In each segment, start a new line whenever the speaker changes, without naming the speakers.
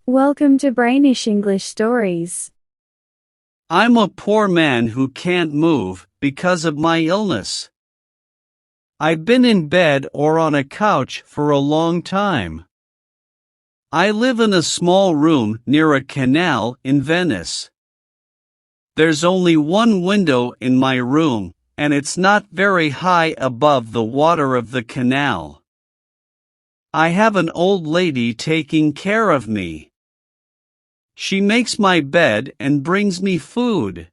Welcome to Brainish English Stories.
I'm a poor man who can't move because of my illness. I've been in bed or on a couch for a long time. I live in a small room near a canal in Venice. There's only one window in my room, and it's not very high above the water of the canal. I have an old lady taking care of me. She makes my bed and brings me food.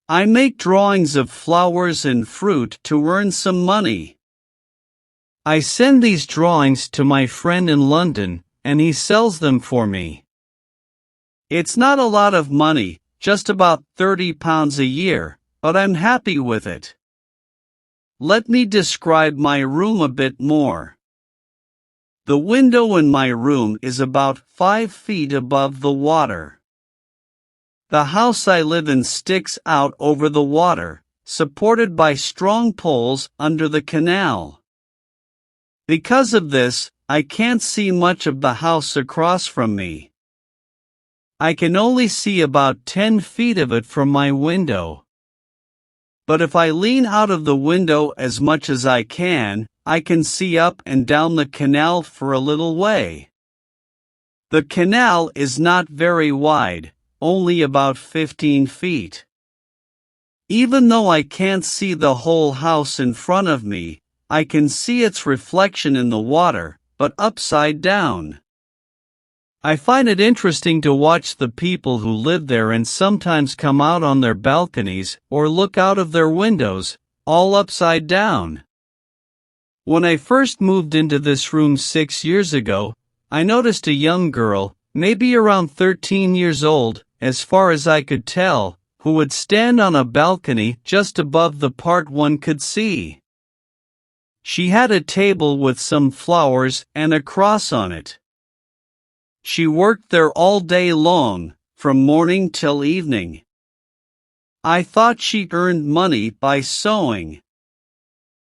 I make drawings of flowers and fruit to earn some money. I send these drawings to my friend in London, and he sells them for me. It's not a lot of money, just about £30 a year, but I'm happy with it. Let me describe my room a bit more. The window in my room is about 5 feet above the water. The house I live in sticks out over the water, supported by strong poles under the canal. Because of this, I can't see much of the house across from me. I can only see about 10 feet of it from my window. But if I lean out of the window as much as I can see up and down the canal for a little way. The canal is not very wide, only about 15 feet. Even though I can't see the whole house in front of me, I can see its reflection in the water, but upside down. I find it interesting to watch the people who live there and sometimes come out on their balconies or look out of their windows, all upside down. When I first moved into this room 6 years ago, I noticed a young girl, maybe around 13 years old, as far as I could tell, who would stand on a balcony just above the part one could see. She had a table with some flowers and a cross on it. She worked there all day long, from morning till evening. I thought she earned money by sewing.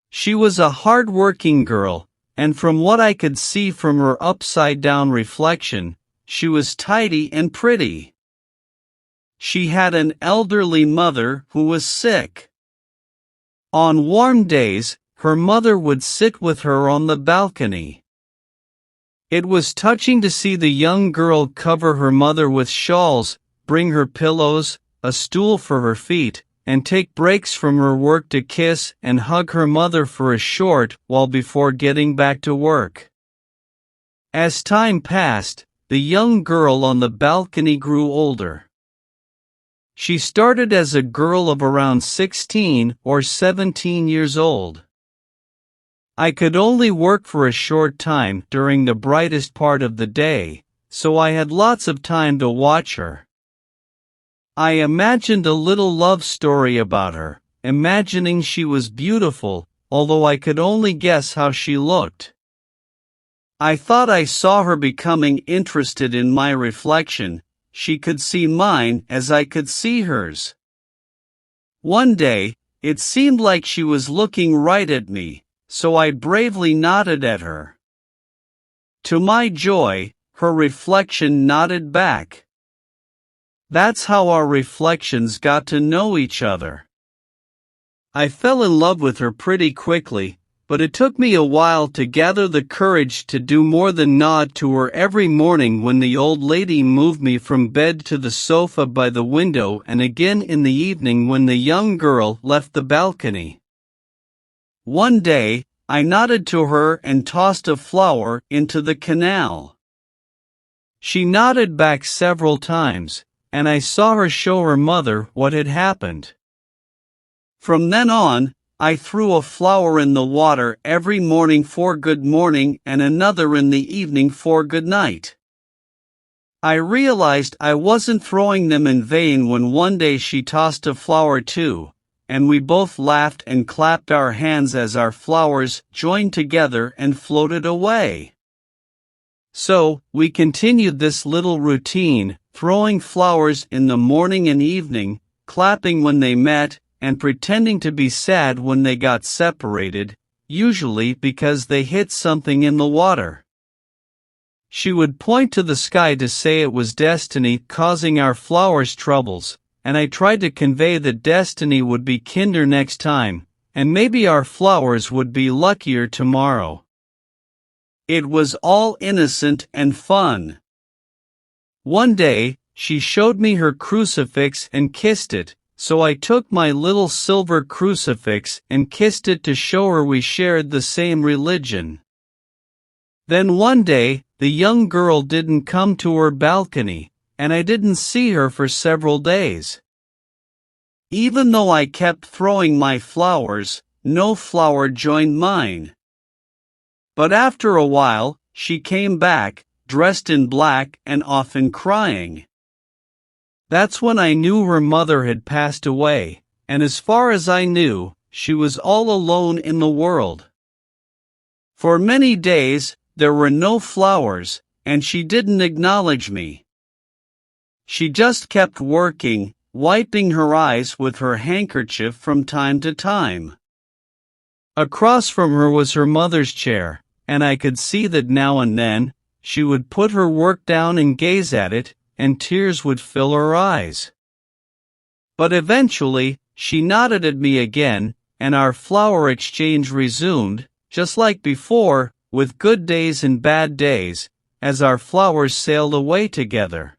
She was a hard-working girl, and from what I could see from her upside-down reflection, she was tidy and pretty. She had an elderly mother who was sick. On warm days, her mother would sit with her on the balcony. It was touching to see the young girl cover her mother with shawls, bring her pillows, a stool for her feet, and take breaks from her work to kiss and hug her mother for a short while before getting back to work. As time passed, the young girl on the balcony grew older. She started as a girl of around 16 or 17 years old. I could only work for a short time during the brightest part of the day, so I had lots of time to watch her. I imagined a little love story about her, imagining she was beautiful, although I could only guess how she looked. I thought I saw her becoming interested in my reflection. She could see mine as I could see hers. One day, it seemed like she was looking right at me, so I bravely nodded at her. To my joy, her reflection nodded back. That's how our reflections got to know each other. I fell in love with her pretty quickly, but it took me a while to gather the courage to do more than nod to her every morning when the old lady moved me from bed to the sofa by the window and again in the evening when the young girl left the balcony. One day, I nodded to her and tossed a flower into the canal. She nodded back several times, and I saw her show her mother what had happened. From then on, I threw a flower in the water every morning for good morning and another in the evening for good night. I realized I wasn't throwing them in vain when one day she tossed a flower too, and we both laughed and clapped our hands as our flowers joined together and floated away. So, we continued this little routine, throwing flowers in the morning and evening, clapping when they met, and pretending to be sad when they got separated, usually because they hit something in the water. She would point to the sky to say it was destiny causing our flowers troubles, and I tried to convey that destiny would be kinder next time, and maybe our flowers would be luckier tomorrow. It was all innocent and fun. One day, she showed me her crucifix and kissed it, so I took my little silver crucifix and kissed it to show her we shared the same religion. Then one day, the young girl didn't come to her balcony, and I didn't see her for several days. Even though I kept throwing my flowers, no flower joined mine. But after a while, she came back, dressed in black and often crying. That's when I knew her mother had passed away, and as far as I knew, she was all alone in the world. For many days, there were no flowers, and she didn't acknowledge me. She just kept working, wiping her eyes with her handkerchief from time to time. Across from her was her mother's chair, and I could see that now and then, she would put her work down and gaze at it, and tears would fill her eyes. But eventually, she nodded at me again, and our flower exchange resumed, just like before, with good days and bad days, as our flowers sailed away together.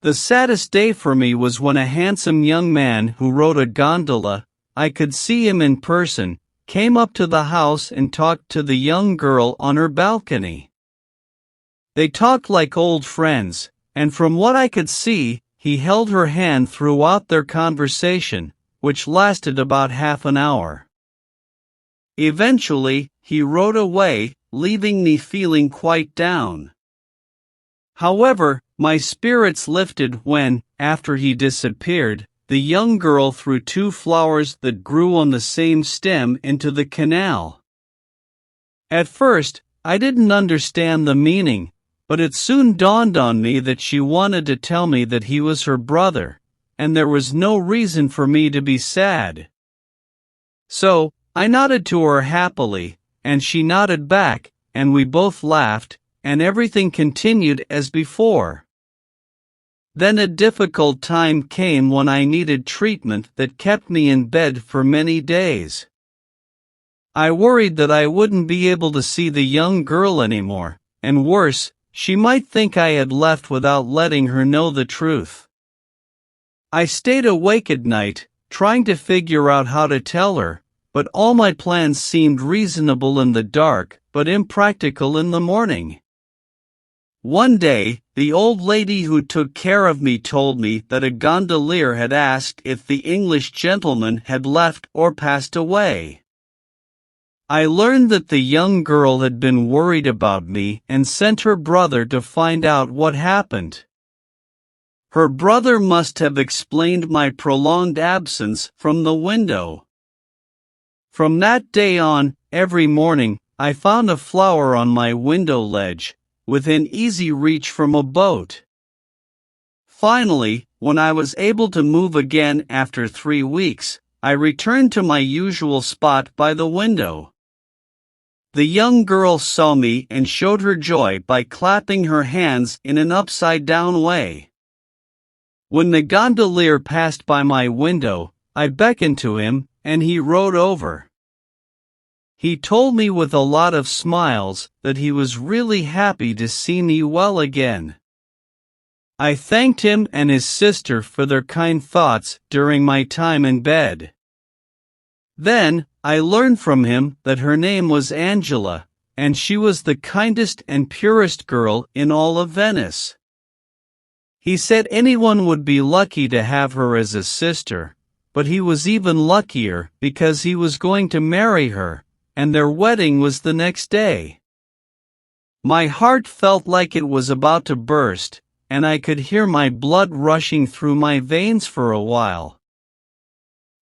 The saddest day for me was when a handsome young man who rode a gondola, I could see him in person, came up to the house and talked to the young girl on her balcony. They talked like old friends, and from what I could see, he held her hand throughout their conversation, which lasted about half an hour. Eventually, he rode away, leaving me feeling quite down. However, my spirits lifted when, after he disappeared, the young girl threw 2 flowers that grew on the same stem into the canal. At first, I didn't understand the meaning, but it soon dawned on me that she wanted to tell me that he was her brother, and there was no reason for me to be sad. So, I nodded to her happily, and she nodded back, and we both laughed, and everything continued as before. Then a difficult time came when I needed treatment that kept me in bed for many days. I worried that I wouldn't be able to see the young girl anymore, and worse, she might think I had left without letting her know the truth. I stayed awake at night, trying to figure out how to tell her, but all my plans seemed reasonable in the dark, but impractical in the morning. One day, the old lady who took care of me told me that a gondolier had asked if the English gentleman had left or passed away. I learned that the young girl had been worried about me and sent her brother to find out what happened. Her brother must have explained my prolonged absence from the window. From that day on, every morning, I found a flower on my window ledge, within easy reach from a boat. Finally, when I was able to move again after 3 weeks, I returned to my usual spot by the window. The young girl saw me and showed her joy by clapping her hands in an upside-down way. When the gondolier passed by my window, I beckoned to him, and he rode over. He told me with a lot of smiles that he was really happy to see me well again. I thanked him and his sister for their kind thoughts during my time in bed. Then, I learned from him that her name was Angela, and she was the kindest and purest girl in all of Venice. He said anyone would be lucky to have her as a sister, but he was even luckier because he was going to marry her, and their wedding was the next day. My heart felt like it was about to burst, and I could hear my blood rushing through my veins for a while.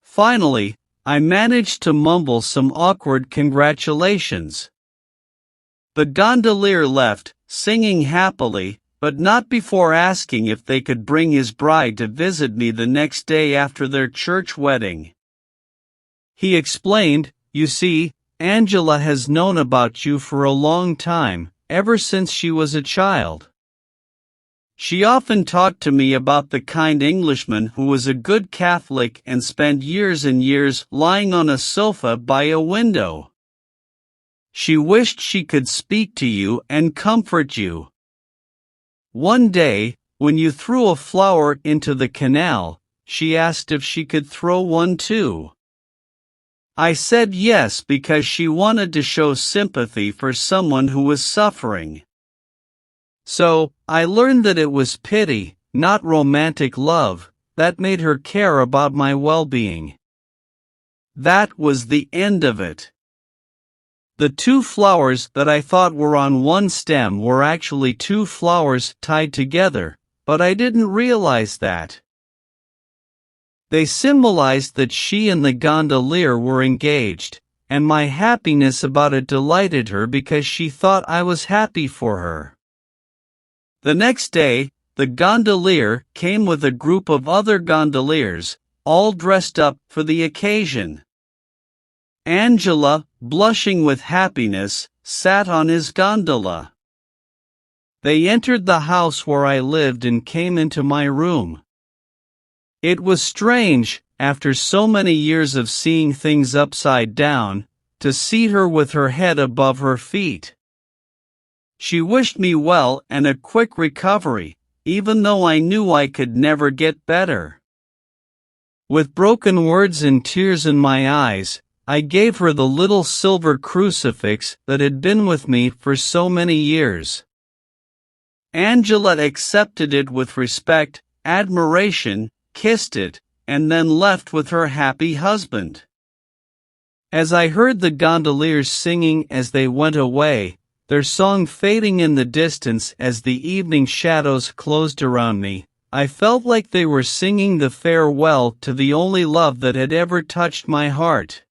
Finally, I managed to mumble some awkward congratulations. The gondolier left, singing happily, but not before asking if they could bring his bride to visit me the next day after their church wedding. He explained, "You see, Angela has known about you for a long time, ever since she was a child. She often talked to me about the kind Englishman who was a good Catholic and spent years and years lying on a sofa by a window. She wished she could speak to you and comfort you. One day, when you threw a flower into the canal, she asked if she could throw one too. I said yes because she wanted to show sympathy for someone who was suffering. So, I learned that it was pity, not romantic love, that made her care about my well-being. That was the end of it. The two flowers that I thought were on one stem were actually two flowers tied together, but I didn't realize that. They symbolized that she and the gondolier were engaged, and my happiness about it delighted her because she thought I was happy for her. The next day, the gondolier came with a group of other gondoliers, all dressed up for the occasion. Angela, blushing with happiness, sat on his gondola. They entered the house where I lived and came into my room. It was strange, after so many years of seeing things upside down, to see her with her head above her feet. She wished me well and a quick recovery, even though I knew I could never get better. With broken words and tears in my eyes, I gave her the little silver crucifix that had been with me for so many years. Angela accepted it with respect, admiration, kissed it, and then left with her happy husband. As I heard the gondoliers singing as they went away, their song fading in the distance as the evening shadows closed around me, I felt like they were singing the farewell to the only love that had ever touched my heart.